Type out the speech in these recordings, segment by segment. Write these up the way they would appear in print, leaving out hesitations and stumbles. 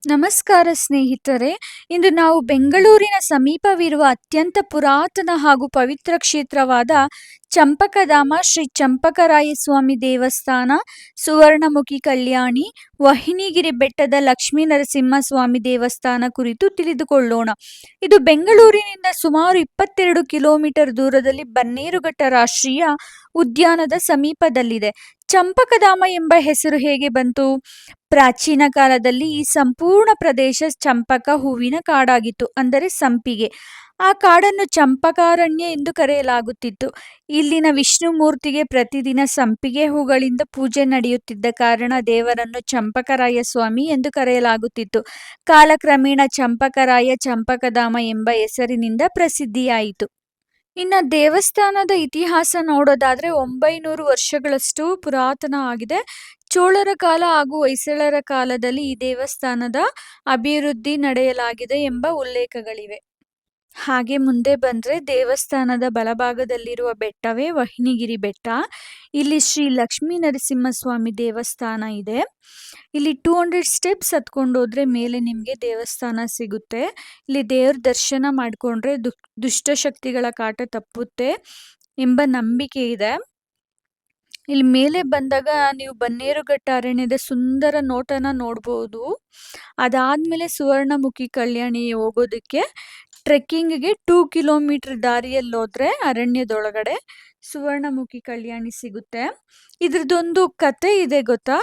ನಮಸ್ಕಾರ ಸ್ನೇಹಿತರೆ. ಇಂದು ನಾವು ಬೆಂಗಳೂರಿನ ಸಮೀಪವಿರುವ ಅತ್ಯಂತ ಪುರಾತನ ಹಾಗೂ ಪವಿತ್ರ ಕ್ಷೇತ್ರವಾದ ಚಂಪಕಧಾಮ ಶ್ರೀ ಚಂಪಕರಾಯಸ್ವಾಮಿ ದೇವಸ್ಥಾನ, ಸುವರ್ಣಮುಖಿ ಕಲ್ಯಾಣಿ, ವಹಿನಿಗಿರಿ ಬೆಟ್ಟದ ಲಕ್ಷ್ಮೀ ನರಸಿಂಹಸ್ವಾಮಿ ದೇವಸ್ಥಾನ ಕುರಿತು ತಿಳಿದುಕೊಳ್ಳೋಣ. ಇದು ಬೆಂಗಳೂರಿನಿಂದ ಸುಮಾರು 22 ಕಿಲೋಮೀಟರ್ ದೂರದಲ್ಲಿ ಬನ್ನೇರುಘಟ್ಟ ರಾಷ್ಟ್ರೀಯ ಉದ್ಯಾನದ ಸಮೀಪದಲ್ಲಿದೆ. ಚಂಪಕಧಾಮ ಎಂಬ ಹೆಸರು ಹೇಗೆ ಬಂತು? ಪ್ರಾಚೀನ ಕಾಲದಲ್ಲಿ ಈ ಸಂಪೂರ್ಣ ಪ್ರದೇಶ ಚಂಪಕ ಹೂವಿನ ಕಾಡಾಗಿತ್ತು, ಅಂದರೆ ಸಂಪಿಗೆ. ಆ ಕಾಡನ್ನು ಚಂಪಕಾರಣ್ಯ ಎಂದು ಕರೆಯಲಾಗುತ್ತಿತ್ತು. ಇಲ್ಲಿನ ವಿಷ್ಣು ಮೂರ್ತಿಗೆ ಪ್ರತಿದಿನ ಸಂಪಿಗೆ ಹೂಗಳಿಂದ ಪೂಜೆ ನಡೆಯುತ್ತಿದ್ದ ಕಾರಣ ದೇವರನ್ನು ಚಂಪಕರಾಯ ಸ್ವಾಮಿ ಎಂದು ಕರೆಯಲಾಗುತ್ತಿತ್ತು. ಕಾಲಕ್ರಮೇಣ ಚಂಪಕರಾಯ ಚಂಪಕಧಾಮ ಎಂಬ ಹೆಸರಿನಿಂದ ಪ್ರಸಿದ್ಧಿಯಾಯಿತು. ಇನ್ನು ದೇವಸ್ಥಾನದ ಇತಿಹಾಸ ನೋಡೋದಾದ್ರೆ 900 ವರ್ಷಗಳಷ್ಟು ಪುರಾತನ ಆಗಿದೆ. ಚೋಳರ ಕಾಲ ಹಾಗೂ ಹೊಯ್ಸಳರ ಕಾಲದಲ್ಲಿ ಈ ದೇವಸ್ಥಾನದ ಅಭಿವೃದ್ಧಿ ನಡೆಯಲಾಗಿದೆ ಎಂಬ ಉಲ್ಲೇಖಗಳಿವೆ. ಹಾಗೆ ಮುಂದೆ ಬಂದ್ರೆ ದೇವಸ್ಥಾನದ ಬಲಭಾಗದಲ್ಲಿರುವ ಬೆಟ್ಟವೇ ವಹಿನಿಗಿರಿ ಬೆಟ್ಟ. ಇಲ್ಲಿ ಶ್ರೀ ಲಕ್ಷ್ಮೀ ನರಸಿಂಹಸ್ವಾಮಿ ದೇವಸ್ಥಾನ ಇದೆ. ಇಲ್ಲಿ 200 ಸ್ಟೆಪ್ಸ್ ಹತ್ಕೊಂಡು ಹೋದ್ರೆ ಮೇಲೆ ನಿಮಗೆ ದೇವಸ್ಥಾನ ಸಿಗುತ್ತೆ. ಇಲ್ಲಿ ದೇವ್ರ ದರ್ಶನ ಮಾಡಿಕೊಂಡ್ರೆ ದುಷ್ಟಶಕ್ತಿಗಳ ಕಾಟ ತಪ್ಪುತ್ತೆ ಎಂಬ ನಂಬಿಕೆ ಇದೆ. ಇಲ್ಲಿ ಮೇಲೆ ಬಂದಾಗ ನೀವು ಬನ್ನೇರುಘಟ್ಟ ಅರಣ್ಯದ ಸುಂದರ ನೋಟನ ನೋಡ್ಬೋದು. ಅದಾದ್ಮೇಲೆ ಸುವರ್ಣಮುಖಿ ಕಲ್ಯಾಣಿ ಹೋಗೋದಕ್ಕೆ ಟ್ರೆಕ್ಕಿಂಗ್ಗೆ 2 ಕಿಲೋಮೀಟರ್ ದಾರಿಯಲ್ಲಿ ಹೋದ್ರೆ ಅರಣ್ಯದೊಳಗಡೆ ಸುವರ್ಣಮುಖಿ ಕಲ್ಯಾಣಿ ಸಿಗುತ್ತೆ. ಇದ್ರದ್ದೊಂದು ಕತೆ ಇದೆ ಗೊತ್ತಾ?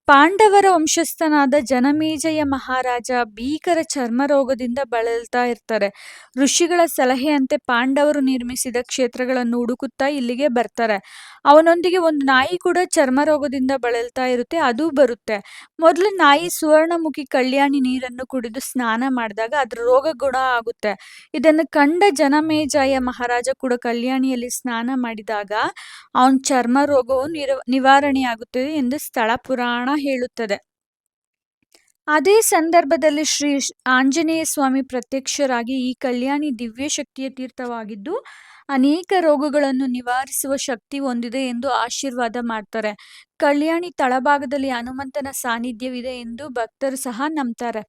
ಪಾಂಡವರ ವಂಶಸ್ಥನಾದ ಜನಮೇಜಯ ಮಹಾರಾಜ ಭೀಕರ ಚರ್ಮ ರೋಗದಿಂದ ಬಳಲ್ತಾ ಇರ್ತಾರೆ. ಋಷಿಗಳ ಸಲಹೆಯಂತೆ ಪಾಂಡವರು ನಿರ್ಮಿಸಿದ ಕ್ಷೇತ್ರಗಳನ್ನು ಹುಡುಕುತ್ತಾ ಇಲ್ಲಿಗೆ ಬರ್ತಾರೆ. ಅವನೊಂದಿಗೆ ಒಂದು ನಾಯಿ ಕೂಡ ಚರ್ಮ ರೋಗದಿಂದ ಬಳಲ್ತಾ ಇರುತ್ತೆ, ಅದು ಬರುತ್ತೆ. ಮೊದಲು ನಾಯಿ ಸುವರ್ಣಮುಖಿ ಕಲ್ಯಾಣಿ ನೀರನ್ನು ಕುಡಿದು ಸ್ನಾನ ಮಾಡಿದಾಗ ಅದ್ರ ರೋಗ ಗುಣ ಆಗುತ್ತೆ. ಇದನ್ನು ಕಂಡ ಜನಮೇಜಯ ಮಹಾರಾಜ ಕೂಡ ಕಲ್ಯಾಣಿಯಲ್ಲಿ ಸ್ನಾನ ಮಾಡಿದಾಗ ಅವನ ಚರ್ಮ ರೋಗವು ನಿವಾರಣೆಯಾಗುತ್ತದೆ ಎಂದು ಸ್ಥಳ ಪುರಾಣ ಹೇಳುತ್ತದೆ. ಅದೇ ಸಂದರ್ಭದಲ್ಲಿ ಶ್ರೀ ಆಂಜನೇಯ ಸ್ವಾಮಿ ಪ್ರತ್ಯಕ್ಷರಾಗಿ ಈ ಕಲ್ಯಾಣಿ ದಿವ್ಯ ಶಕ್ತಿಯ ತೀರ್ಥವಾಗಿದ್ದು ಅನೇಕ ರೋಗಗಳನ್ನು ನಿವಾರಿಸುವ ಶಕ್ತಿ ಹೊಂದಿದೆ ಎಂದು ಆಶೀರ್ವಾದ ಮಾಡ್ತಾರೆ. ಕಲ್ಯಾಣಿ ತಳಭಾಗದಲ್ಲಿ ಹನುಮಂತನ ಸಾನ್ನಿಧ್ಯವಿದೆ ಎಂದು ಭಕ್ತರು ಸಹ ನಂಬ್ತಾರೆ.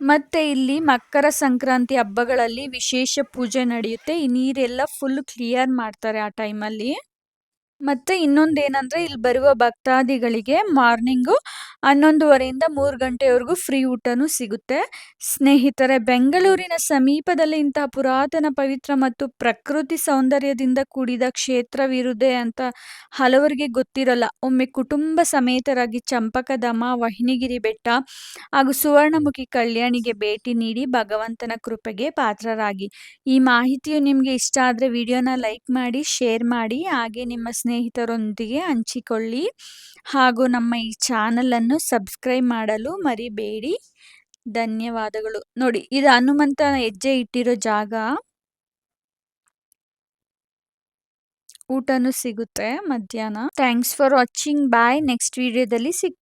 ಮತ್ತೆ ಇಲ್ಲಿ ಮಕರ ಸಂಕ್ರಾಂತಿ ಹಬ್ಬಗಳಲ್ಲಿ ವಿಶೇಷ ಪೂಜೆ ನಡೆಯುತ್ತೆ. ಈ ನೀರೆಲ್ಲ ಫುಲ್ ಕ್ಲಿಯರ್ ಮಾಡ್ತಾರೆ ಆ ಟೈಮಲ್ಲಿ. ಮತ್ತೆ ಇನ್ನೊಂದೇನಂದ್ರೆ ಇಲ್ಲಿ ಬರುವ ಭಕ್ತಾದಿಗಳಿಗೆ ಮಾರ್ನಿಂಗು 11:30ಯಿಂದ 3 ಗಂಟೆವರೆಗೂ ಫ್ರೀ ಊಟನೂ ಸಿಗುತ್ತೆ. ಸ್ನೇಹಿತರೆ, ಬೆಂಗಳೂರಿನ ಸಮೀಪದಲ್ಲಿ ಇಂತಹ ಪುರಾತನ, ಪವಿತ್ರ ಮತ್ತು ಪ್ರಕೃತಿ ಸೌಂದರ್ಯದಿಂದ ಕೂಡಿದ ಕ್ಷೇತ್ರವಿರುವುದೇ ಅಂತ ಹಲವರಿಗೆ ಗೊತ್ತಿರಲ್ಲ. ಒಮ್ಮೆ ಕುಟುಂಬ ಸಮೇತರಾಗಿ ಚಂಪಕಧಾಮ, ವಹಿನಿಗಿರಿ ಬೆಟ್ಟ ಹಾಗೂ ಸುವರ್ಣಮುಖಿ ಕಲ್ಯಾಣಿಗೆ ಭೇಟಿ ನೀಡಿ ಭಗವಂತನ ಕೃಪೆಗೆ ಪಾತ್ರರಾಗಿ. ಈ ಮಾಹಿತಿಯು ನಿಮಗೆ ಇಷ್ಟ ಆದರೆ ವಿಡಿಯೋನ ಲೈಕ್ ಮಾಡಿ, ಶೇರ್ ಮಾಡಿ, ಹಾಗೆ ನಿಮ್ಮ ಸ್ನೇಹಿತರೊಂದಿಗೆ ಹಂಚಿಕೊಳ್ಳಿ. ಹಾಗೂ ನಮ್ಮ ಈ ಚಾನಲನ್ನು ಸಬ್ಸ್ಕ್ರೈಬ್ ಮಾಡಲು ಮರಿಬೇಡಿ. ಧನ್ಯವಾದಗಳು. ನೋಡಿ, ಇದು ಹನುಮಂತ ಹೆಜ್ಜೆ ಇಟ್ಟಿರೋ ಜಾಗ. ಊಟನೂ ಸಿಗುತ್ತೆ ಮಧ್ಯಾಹ್ನ. Thanks for watching. Bye. Next ವಿಡಿಯೋದಲ್ಲಿ